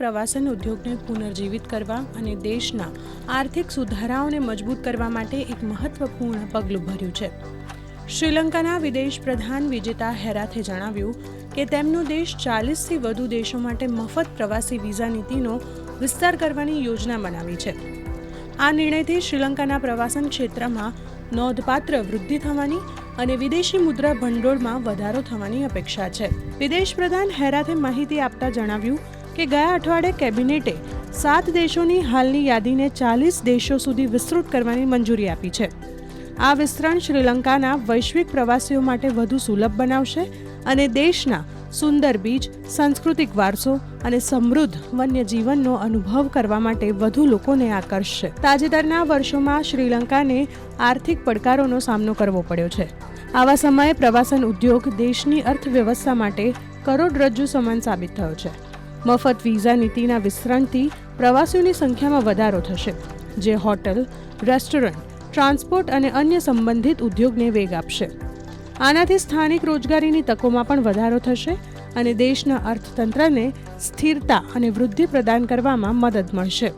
પ્રવાસન ઉદ્યોગને પુનર્જીવિત કરવા અને દેશના આર્થિક સુધારાઓને મજબૂત કરવા માટે એક મહત્વપૂર્ણ પગલું ભર્યું છે. શ્રીલંકાના વિદેશ પ્રધાન વિજેતા હેરાથે જણાવ્યું કે તેમનો દેશ 40થી વધુ દેશો માટે મફત પ્રવાસી વિઝા નીતિનો વિસ્તાર કરવાની યોજના બનાવી છે. આ નિર્ણયથી શ્રીલંકાના પ્રવાસન ક્ષેત્રમાં નોંધપાત્ર વૃદ્ધિ થવાની અને વિદેશી મુદ્રા ભંડોળમાં વધારો થવાની અપેક્ષા છે. વિદેશ પ્રધાન હેરાથે માહિતી આપતા જણાવ્યું કે ગયા અઠવાડિયે કેબિનેટે 7 દેશોની હાલની યાદીને 40 દેશો સુધી વિસ્તૃત કરવાની મંજૂરી આપી છે. આ વિસ્તરણ શ્રીલંકાના વૈશ્વિક પ્રવાસીઓ માટે વધુ સુલભ બનાવશે અને દેશના સુંદર બીચ, સાંસ્કૃતિક વારસો અને સમૃદ્ધ વન્યજીવનનો અનુભવ કરવા માટે વધુ લોકોને આકર્ષશે. તાજેતરના વર્ષોમાં શ્રીલંકાને આર્થિક પડકારોનો સામનો કરવો પડ્યો છે. આવા સમયે પ્રવાસન ઉદ્યોગ દેશની અર્થવ્યવસ્થા માટે કરોડરજ્જુ સમાન સાબિત થયો છે. મફત વિઝા નીતિના વિસ્તરણથી પ્રવાસીઓની સંખ્યામાં વધારો થશે, જે હોટલ, રેસ્ટોરન્ટ, ટ્રાન્સપોર્ટ અને અન્ય સંબંધિત ઉદ્યોગને વેગ આપશે. આનાથી સ્થાનિક રોજગારીની તકોમાં પણ વધારો થશે અને દેશના અર્થતંત્રને સ્થિરતા અને વૃદ્ધિ પ્રદાન કરવામાં મદદ મળશે.